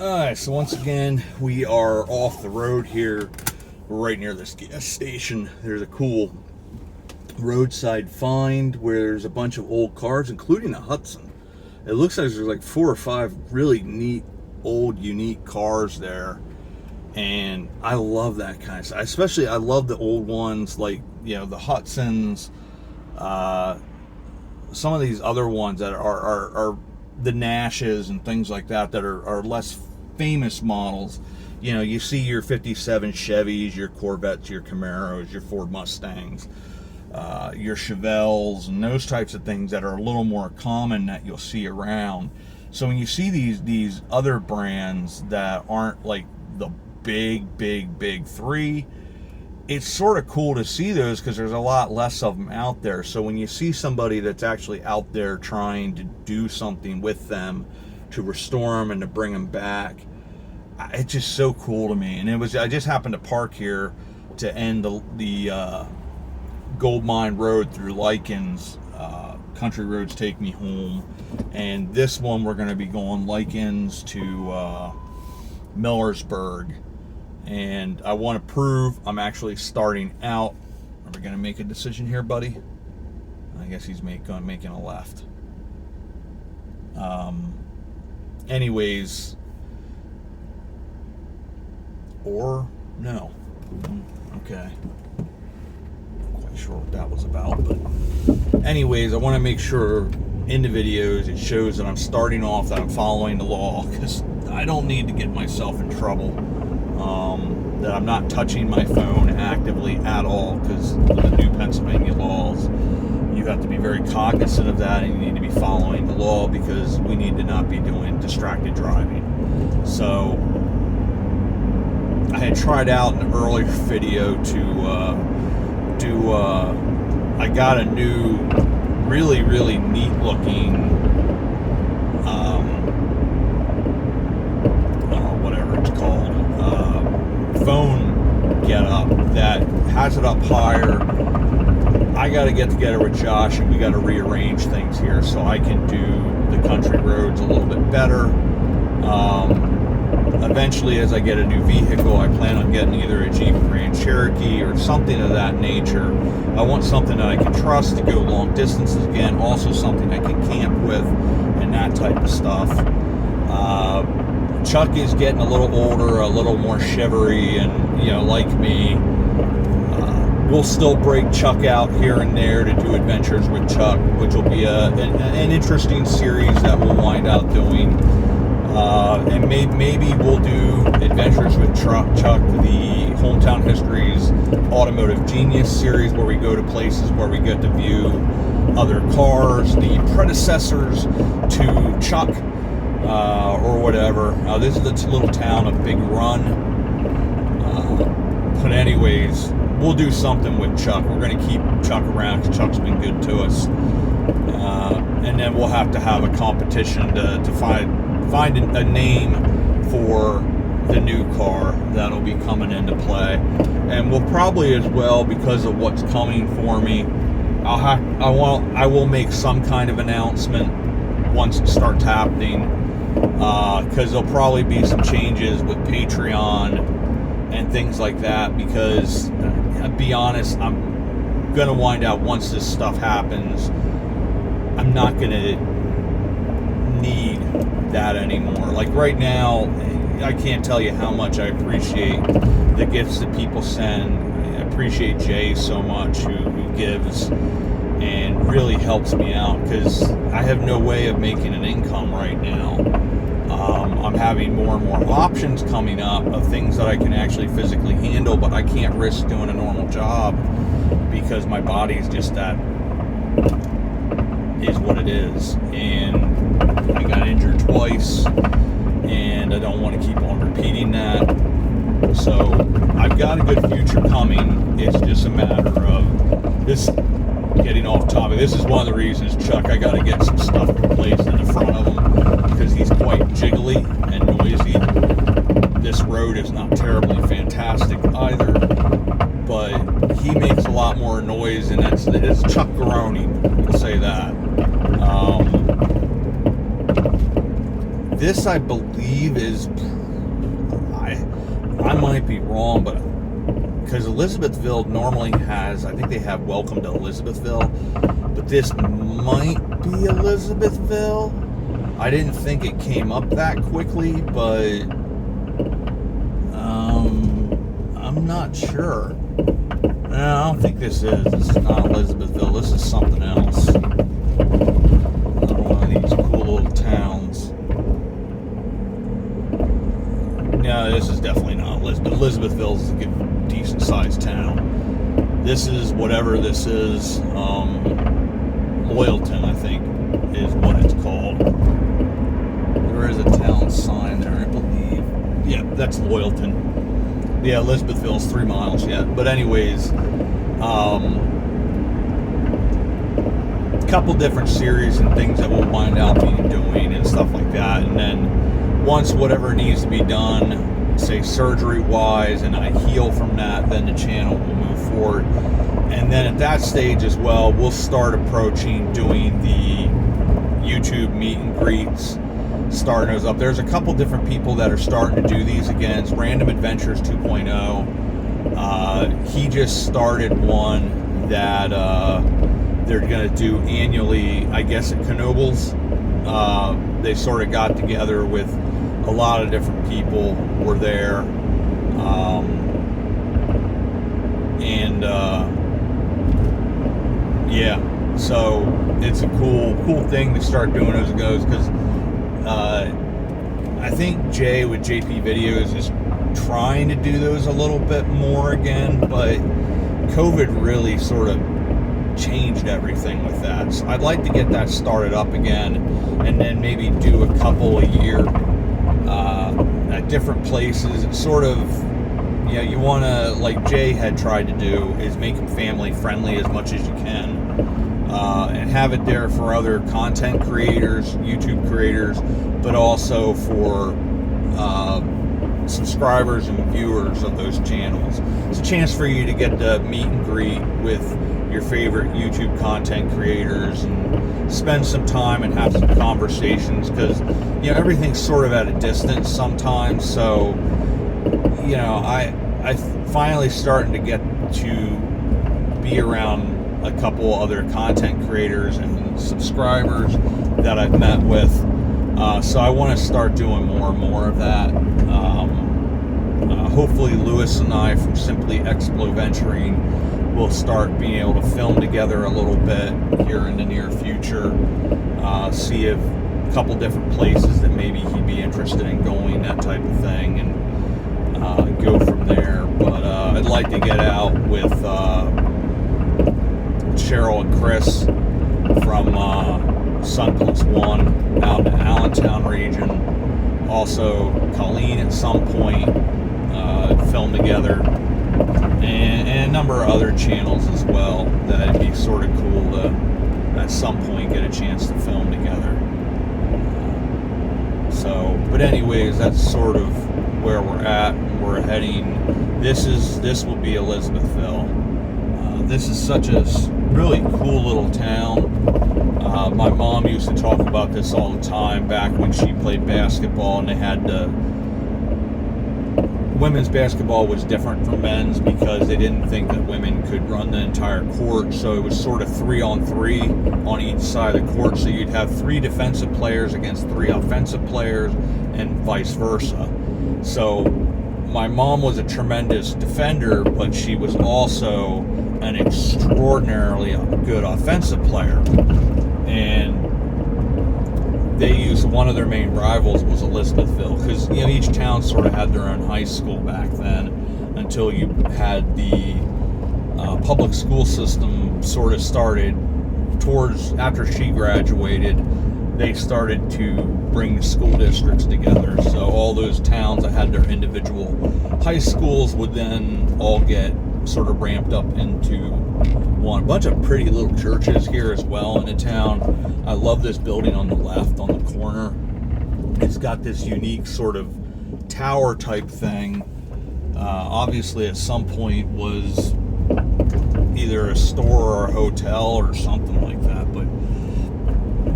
Alright, so once again, we are off the road here. We're right near this gas station. There's a cool roadside find where there's a bunch of old cars, including a Hudson. It looks like there's like 4 or 5 really neat, old, unique cars there. And I love that kind of stuff. Especially, I love the old ones, like, you know, the Hudsons. Some of these other ones that are the Nashes and things like that are less famous models. You know, you see your 57 Chevys, your Corvettes, your Camaros, your Ford Mustangs, your Chevelles, and those types of things that are a little more common that you'll see around. So when you see these other brands that aren't like the big three, it's sort of cool to see those because there's a lot less of them out there. So when you see somebody that's actually out there trying to do something with them to restore them and to bring them back, it's just so cool to me. And I just happened to park here to end the Gold Mine Road through Lykens. Country roads take me home, and this one we're going to be going Lykens to Millersburg. And I want to prove I'm actually starting out. Are we going to make a decision here, buddy? I guess he's making a left. Anyways, or no. Okay. Not quite sure what that was about, but anyways, I want to make sure in the videos it shows that I'm starting off, that I'm following the law, because I don't need to get myself in trouble. That I'm not touching my phone actively at all, because with the new Pennsylvania laws, you have to be very cognizant of that, and you need to be following the law, because we need to not be doing distracted driving. So I had tried out in an earlier video I got a new really neat looking whatever it's called, phone get up that has it up higher. I got to get together with Josh and we got to rearrange things here so I can do the country roads a little bit better. Eventually, as I get a new vehicle, I plan on getting either a Jeep Grand Cherokee or something of that nature. I want something that I can trust to go long distances again, also something I can camp with and that type of stuff. Chuck is getting a little older, a little more shivery, and, you know, like me, we'll still break Chuck out here and there to do adventures with Chuck, which will be an interesting series that we'll wind up doing. And maybe we'll do adventures with Chuck, the Hometown History's Automotive Genius series, where we go to places where we get to view other cars, the predecessors to Chuck, or whatever. This is the little town of Big Run. But anyways, we'll do something with Chuck. We're going to keep Chuck around because Chuck's been good to us. And then we'll have to have a competition to find a name for the new car that'll be coming into play. And we'll probably as well, because of what's coming for me, I will make some kind of announcement once it starts happening, because there'll probably be some changes with Patreon and things like that, because I'll be honest, I'm gonna wind out once this stuff happens, I'm not gonna need that anymore. Like right now, I can't tell you how much I appreciate the gifts that people send. I appreciate Jay so much, who gives and really helps me out, because I have no way of making an income right now. I'm having more and more options coming up of things that I can actually physically handle, but I can't risk doing a normal job because my body is just that is what it is. And I got injured twice, and I don't want to keep on repeating that. So I've got a good future coming. It's just a matter of this getting off topic. This is one of the reasons, Chuck, I got to get some stuff replaced in the front of him, because he's quite jiggly and noisy. This road is not terribly fantastic either, but he makes a lot more noise, and it's Chuck Garoni, we'll say that. This, I believe, is, I might be wrong, but because Elizabethville normally has, I think they have Welcome to Elizabethville, but this might be Elizabethville. I didn't think it came up that quickly, but I'm not sure. No, I don't think this is. This is not Elizabethville. This is something else. Another one of these cool little towns. No, this is definitely not Elizabeth. Elizabethville is a good, decent-sized town. This is whatever this is. Loyalton, I think, is what it's called. There is a town sign there, I believe. Yeah, that's Loyalton. Yeah, Elizabethville's 3 miles yet. But anyways, a couple different series and things that we'll wind out being doing and stuff like that. And then once whatever needs to be done, say surgery-wise, and I heal from that, then the channel will move forward. And then at that stage as well, we'll start approaching doing the YouTube meet and greets, starting those up. There's a couple different people that are starting to do these again. It's Random Adventures 2.0. He just started one that they're going to do annually, I guess, at Knoebels. They sort of got together with a lot of different people were there. Yeah, so it's a cool thing to start doing as it goes, because I think Jay with JP Videos is trying to do those a little bit more again, but COVID really sort of changed everything with that. So I'd like to get that started up again, and then maybe do a couple a year at different places. It's sort of, you want to, like Jay had tried to do, is make them family friendly as much as you can, and have it there for other content creators, YouTube creators, but also for subscribers and viewers of those channels. It's a chance for you to get to meet and greet with your favorite YouTube content creators and spend some time and have some conversations, because everything's sort of at a distance sometimes. So I finally starting to get to be around a couple other content creators and subscribers that I've met with, so I want to start doing more and more of that. Hopefully Lewis and I from Simply Explo Venturing will start being able to film together a little bit here in the near future. See if a couple different places that maybe he'd be interested in going, that type of thing, and go from there. But I'd like to get out with Cheryl and Chris from Sun Plus One out in the Allentown region. Also Colleen at some point, film together, and a number of other channels as well that it'd be sort of cool to at some point get a chance to film together. But anyways, that's sort of where we're at. We're heading, this will be Elizabethville. This is such a really cool little town. My mom used to talk about this all the time back when she played basketball, and they had women's basketball was different from men's because they didn't think that women could run the entire court, so it was sort of 3-on-3 on each side of the court. So you'd have 3 defensive players against 3 offensive players, and vice versa. So my mom was a tremendous defender, but she was also an extraordinarily good offensive player. And they used, one of their main rivals was Elizabethville, because each town sort of had their own high school back then, until you had the public school system sort of started towards after she graduated. They started to bring the school districts together, so all those towns that had their individual high schools would then all get sort of ramped up into one. A bunch of pretty little churches here as well in the town. I love this building on the left on the corner. It's got this unique sort of tower type thing. Obviously at some point was either a store or a hotel or something like that, but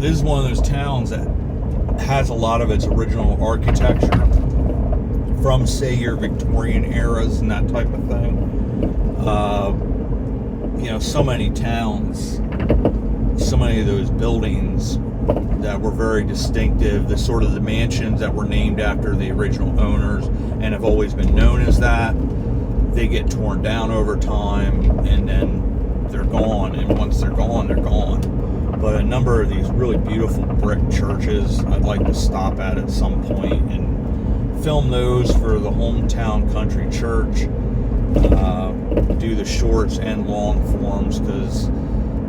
this is one of those towns that has a lot of its original architecture from, say, your Victorian eras and that type of thing. So many towns, so many of those buildings that were very distinctive, the sort of the mansions that were named after the original owners and have always been known as that, they get torn down over time and then they're gone. And once they're gone, they're gone. But a number of these really beautiful brick churches I'd like to stop at some point and film those for the Hometown Country Church. Do the shorts and long forms, because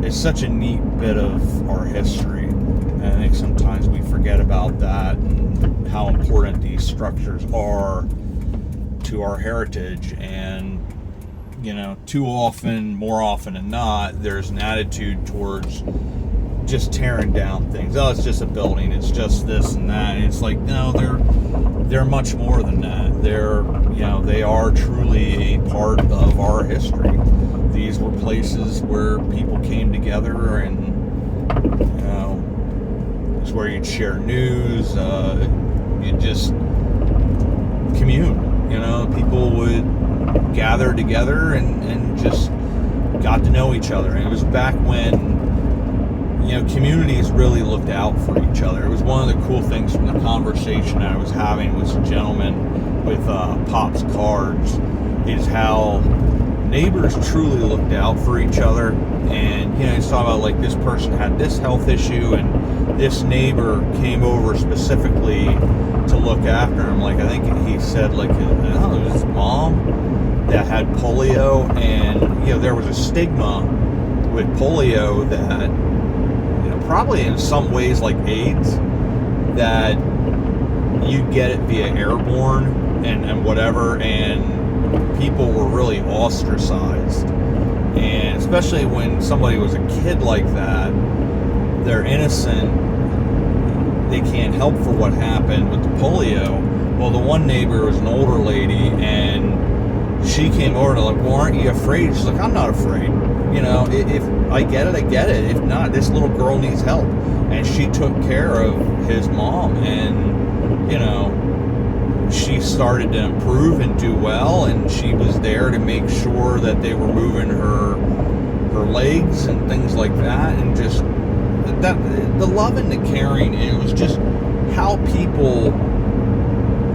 it's such a neat bit of our history. And I think sometimes we forget about that and how important these structures are to our heritage. And too often, more often than not, there's an attitude towards just tearing down things. Oh, it's just a building, it's just this and that. And it's like, no, they're much more than that. They are truly a part of our history. These were places where people came together, and it's where you'd share news. You'd just commune. People would gather together and just got to know each other. And it was back when communities really looked out for each other. It was one of the cool things from the conversation I was having with some gentlemen with Pop's Cards, is how neighbors truly looked out for each other. And he's talking about, like, this person had this health issue and this neighbor came over specifically to look after him. Like, I think he said, like, it was his mom that had polio, and there was a stigma with polio that probably in some ways like AIDS, that you get it via airborne and whatever, and people were really ostracized. And especially when somebody was a kid like that, they're innocent, they can't help for what happened with the polio. Well, the one neighbor was an older lady, and she came over to, like, well, aren't you afraid? She's like, I'm not afraid. If I get it, I get it. If not, this little girl needs help. And she took care of his mom, and she started to improve and do well, and she was there to make sure that they were moving her legs and things like that. And just that, the love and the caring, it was just how people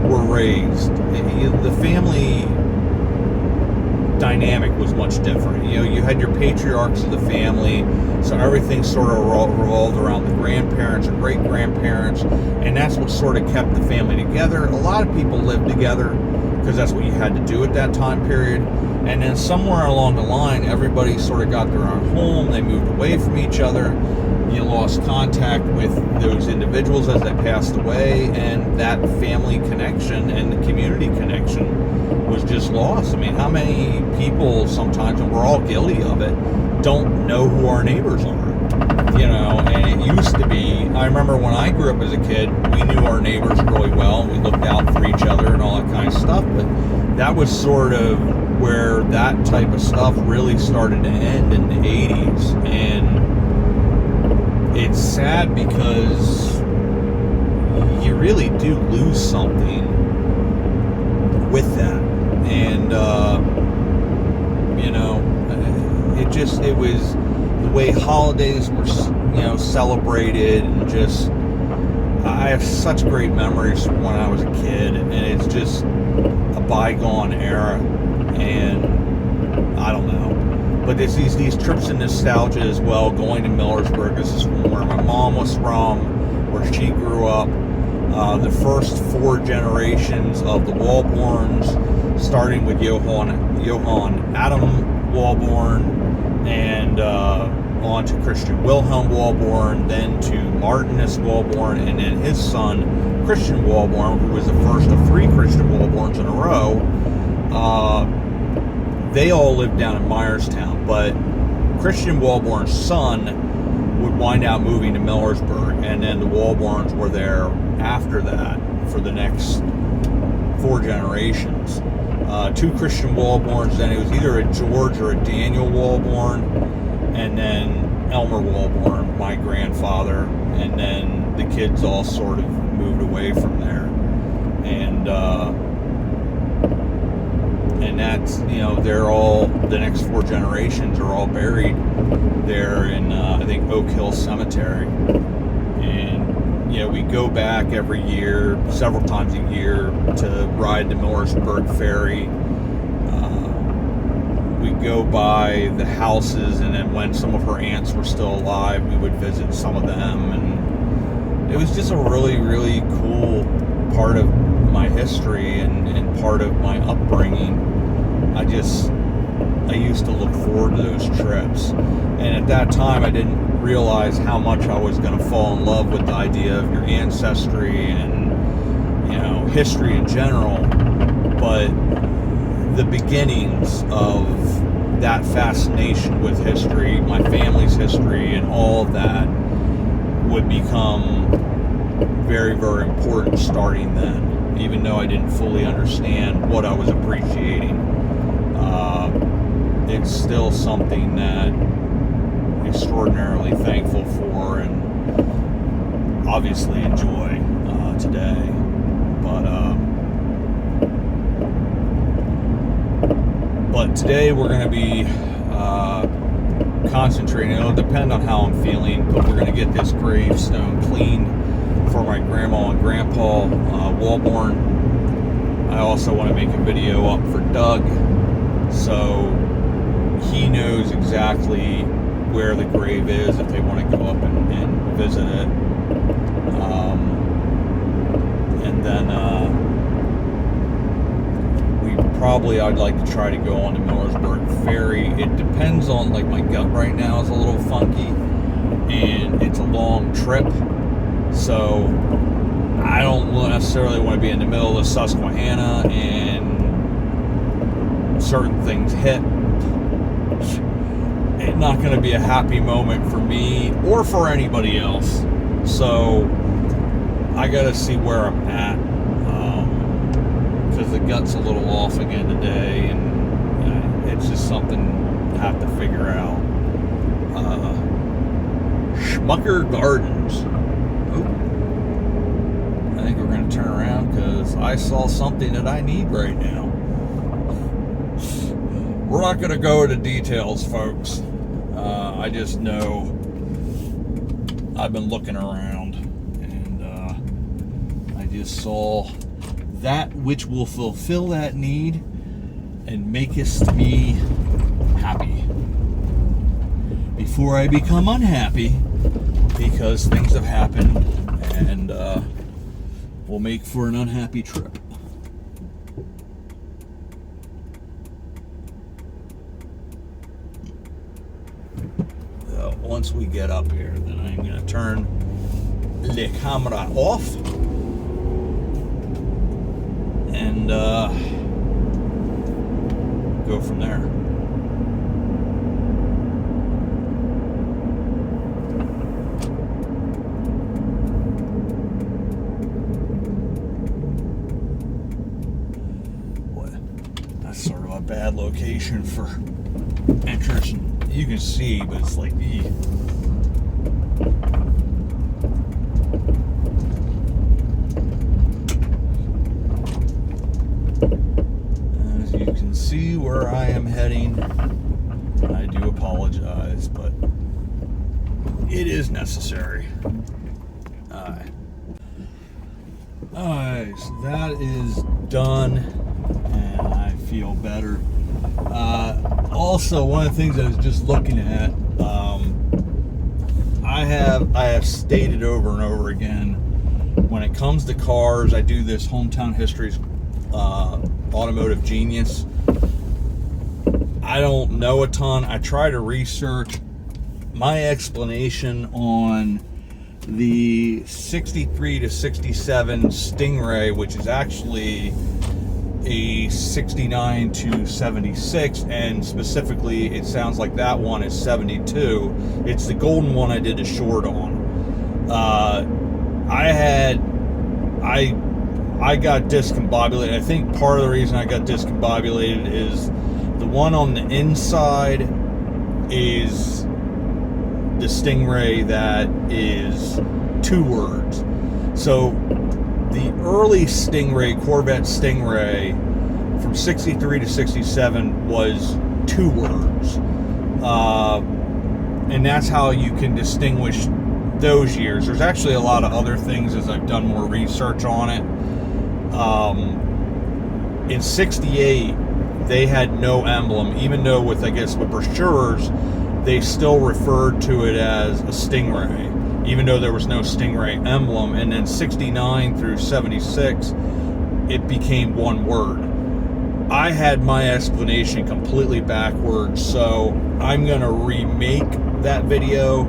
were raised. The family dynamic was much different. You had your patriarchs of the family, so everything sort of revolved around the grandparents or great grandparents, and that's what sort of kept the family together. A lot of people lived together because that's what you had to do at that time period. And then somewhere along the line, everybody sort of got their own home, they moved away from each other, you lost contact with those individuals as they passed away, and that family connection and the community connection was just lost. I mean, how many people sometimes, and we're all guilty of it, don't know who our neighbors are? And it used to be, I remember when I grew up as a kid, we knew our neighbors really well, and we looked out for each other and all that kind of stuff, but that was sort of where that type of stuff really started to end in the 80s. And it's sad because you really do lose something with that. And it was the way holidays were celebrated, and just I have such great memories from when I was a kid, and it's just a bygone era. And I don't know, but there's these trips in nostalgia as well. Going to Millersburg, this is from where my mom was from, where she grew up. The first 4 generations of the Walborns, starting with Johann Adam Walborn, and on to Christian Wilhelm Walborn, then to Martinus Walborn, and then his son Christian Walborn, who was the first of 3 Christian Walborns in a row. They all lived down in Myerstown, but Christian Walborn's son would wind up moving to Millersburg, and then the Walborns were there after that for the next 4 generations. 2 Christian Walborns, then it was either a George or a Daniel Walborn, and then Elmer Walborn, my grandfather, and then the kids all sort of moved away from there, and that's, you know, they're all, the next 4 generations are all buried there in I think Oak Hill Cemetery. And yeah, we go back every year, several times a year, to ride the Millersburg ferry. We go by the houses, and then when some of her aunts were still alive, we would visit some of them, and it was just a really, really cool part of my history and part of my upbringing. I used to look forward to those trips, and at that time I didn't realize how much I was going to fall in love with the idea of your ancestry and, you know, history in general. But the beginnings of that fascination with history, my family's history, and all of that would become very, very important starting then, even though I didn't fully understand what I was appreciating. It's still something that I'm extraordinarily thankful for and obviously enjoy today. But today we're going to be concentrating. It'll depend on how I'm feeling, but we're going to get this gravestone cleaned for my grandma and grandpa, Walborn. I also want to make a video up for Doug, so he knows exactly where the grave is if they want to go up and visit it. And then I'd like to try to go on the Millersburg ferry. It depends on, like, my gut right now is a little funky, and it's a long trip, so I don't necessarily want to be in the middle of Susquehanna and certain things hit. It's not going to be a happy moment for me or for anybody else, so I got to see where I'm at, because the gut's a little off again today, and it's just something I have to figure out. Schmucker Gardens. Oh, I think we're going to turn around because I saw something that I need right now. We're not going to go into details, folks. I just know I've been looking around, and I just saw that which will fulfill that need and makest me happy before I become unhappy, because things have happened and will make for an unhappy trip. Once we get up here, then I'm going to turn the camera off and go from there. Boy, that's sort of a bad location for entrance. You can see, but it's like the as you can see where I am heading. I do apologize, but it is necessary. Alright, so that is done, and I feel better. Also, one of the things I was just looking at, I have stated over and over again, when it comes to cars, I do this Hometown History's Automotive Genius. I don't know a ton. I try to research. My explanation on the 63 to 67 Stingray, which is actually a 69 to 76, and specifically it sounds like that one is 72. It's the golden one I did a short on. I got discombobulated. I think part of the reason I got discombobulated is the one on the inside is the Stingray that is 2 words. So the early Stingray, Corvette Stingray, from 63 to 67 was 2 words. And that's how you can distinguish those years. There's actually a lot of other things as I've done more research on it. In 68, they had no emblem, even though with, I guess, with brochures, they still referred to it as a Stingray, even though there was no Stingray emblem. And then 69 through 76, it became 1 word. I had my explanation completely backwards, so I'm going to remake that video.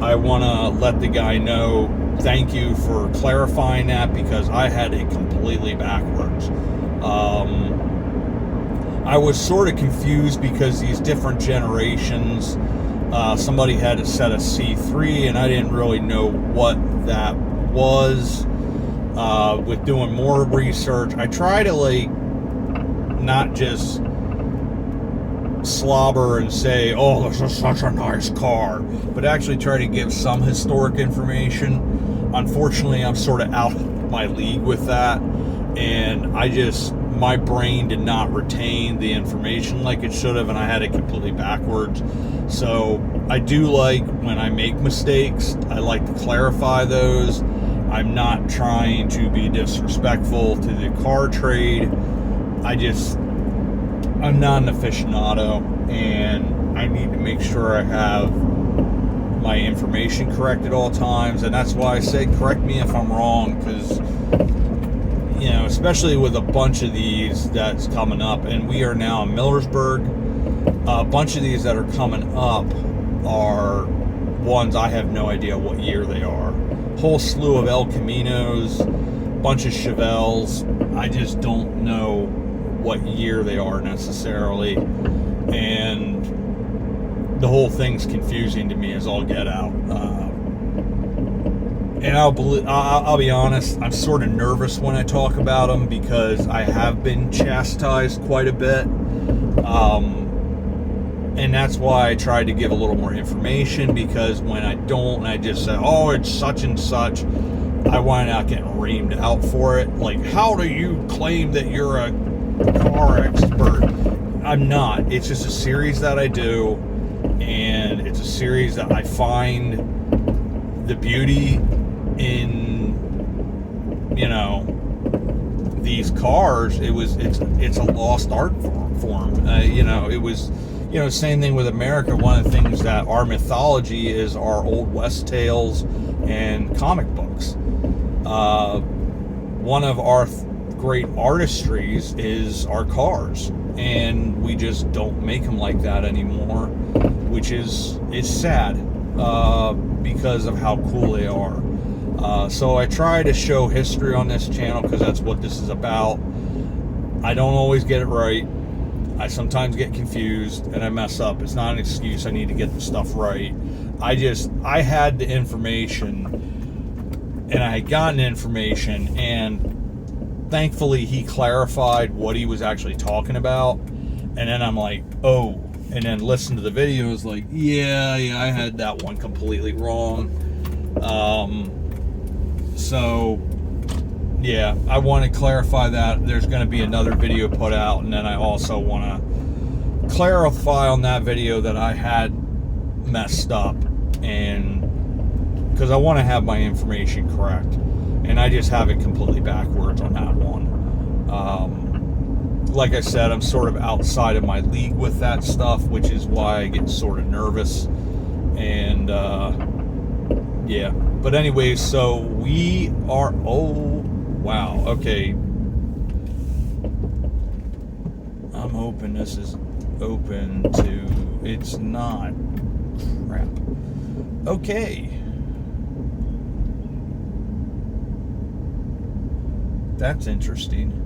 I want to let the guy know, thank you for clarifying that, because I had it completely backwards. I was sort of confused because these different generations, somebody had it set a C3, and I didn't really know what that was. With doing more research, I try to, like, not just slobber and say, oh, this is such a nice car, but actually try to give some historic information. Unfortunately, I'm sort of out of my league with that, and my brain did not retain the information like it should have, and I had it completely backwards. So I do like, when I make mistakes, I like to clarify those. I'm not trying to be disrespectful to the car trade. I'm not an aficionado, and I need to make sure I have my information correct at all times, and that's why I say correct me if I'm wrong, because, you know, especially with a bunch of these that's coming up, and we are now in Millersburg. A bunch of these that are coming up are ones I have no idea what year they are. Whole slew of El Caminos, bunch of Chevelles. I just don't know what year they are necessarily, and the whole thing's confusing to me as all get out. And I'll be honest, I'm sort of nervous when I talk about them, because I have been chastised quite a bit, and that's why I tried to give a little more information, because when I don't, and I just say, oh, it's such and such, I wind up getting reamed out for it. Like, how do you claim that you're a car expert? I'm not. It's just a series that I do, and it's a series that I find the beauty in, you know, these cars. It's a lost art form. You know, it was, you know, same thing with America. One of the things that our mythology is our Old West tales and comic books. One of our great artistries is our cars, and we just don't make them like that anymore, which is sad, because of how cool they are. So I try to show history on this channel, because that's what this is about. I don't always get it right. I sometimes get confused and I mess up. It's not an excuse. I need to get the stuff right. I had the information, and I had gotten information, and thankfully he clarified what he was actually talking about, and then I'm like, oh, and then listen to the videos, like, yeah, I had that one completely wrong. So yeah, I want to clarify that. There's going to be another video put out, and then I also want to clarify on that video that I had messed up, and because I want to have my information correct, and I just have it completely backwards on that one. Like I said, I'm sort of outside of my league with that stuff, which is why I get sort of nervous. And yeah, but anyways, so we are, oh wow, okay, I'm hoping this is open to, it's not, crap. Okay, that's interesting.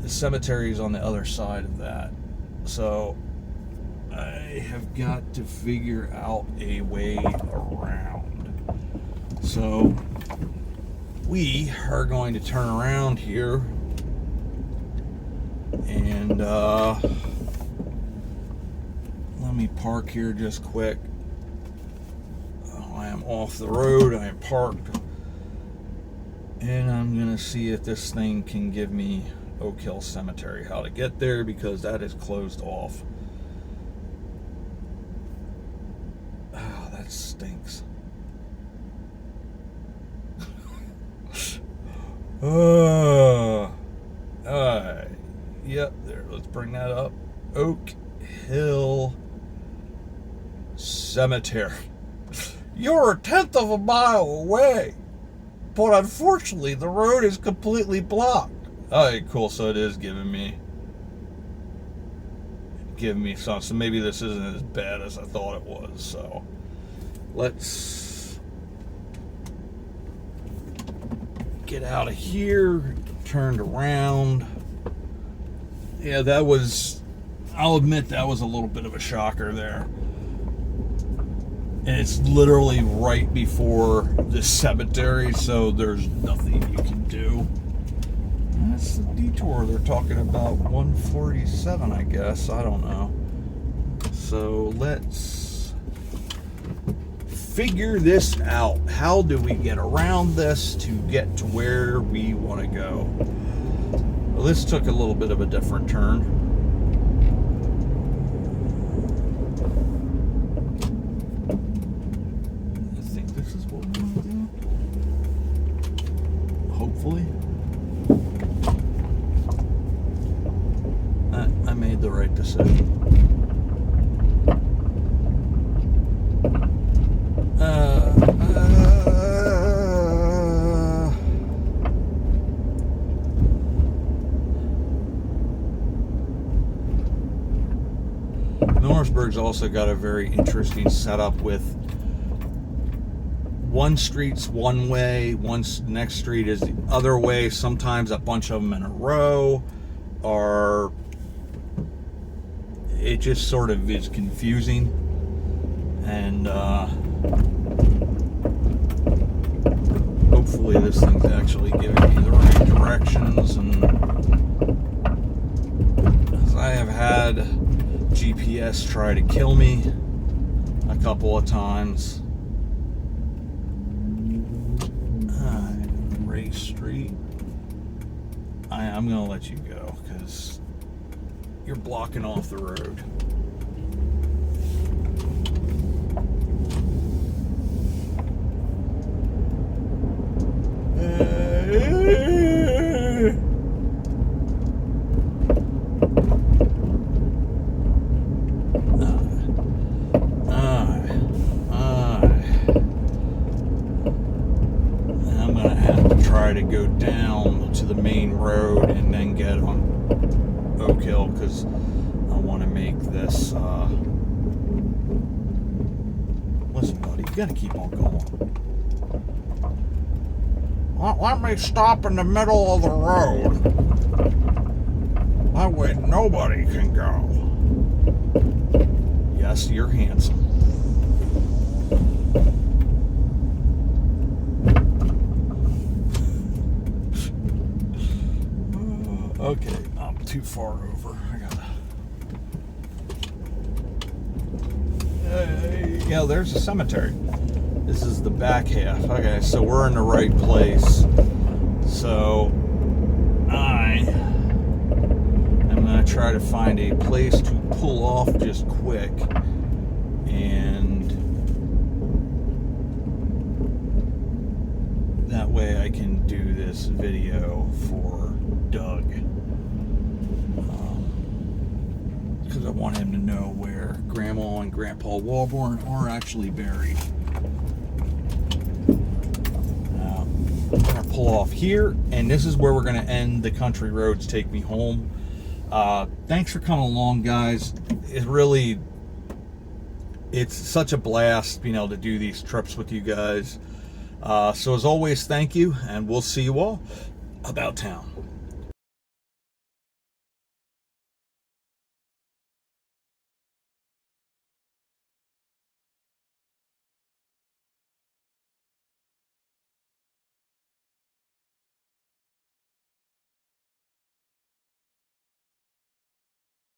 The cemetery is on the other side of that, so I have got to figure out a way around. So we are going to turn around here, and me park here just quick. I am off the road. I am parked. And I'm going to see if this thing can give me Oak Hill Cemetery, how to get there, because that is closed off. Oh, that stinks. Yep, there. Let's bring that up. Oak Hill Cemetery. You're a tenth of a mile away, but unfortunately the road is completely blocked. Alright, cool. So it is giving me some. So maybe this isn't as bad as I thought it was. So let's get out of here. Turned around. Yeah, that was, I'll admit that was a little bit of a shocker there. And it's literally right before the cemetery, so there's nothing you can do. That's the detour they're talking about, 147, I guess. I don't know. So let's figure this out. How do we get around this to get to where we want to go? Well, this took a little bit of a different turn. I think this is what we want to do. Hopefully. I made the right decision. Millersburg's also got a very interesting setup with one street's one way, next street is the other way, sometimes a bunch of them in a row, or it just sort of is confusing. And hopefully this thing's actually giving me the right directions. And as I have had GPS try to kill me a couple of times. Ray Street. I'm gonna let you go because you're blocking off the road. I'm gonna have to try to go down to the main road and then get on Oak Hill because I want to make this. Listen, buddy, you gotta keep on going. Let me stop in the middle of the road. That way nobody can go. Yes, you're handsome. Okay, I'm too far over. I gotta. Yeah, there's a cemetery. This is the back half. Okay, so we're in the right place. So I am gonna try to find a place to pull off just quick, and that way I can do this video for Doug. Because I want him to know where Grandma and Grandpa Walborn are actually buried. I'm going to pull off here, and this is where we're going to end the Country Roads Take Me Home. Thanks for coming along, guys. It's such a blast being able to do these trips with you guys. So as always, thank you, and we'll see you all about town.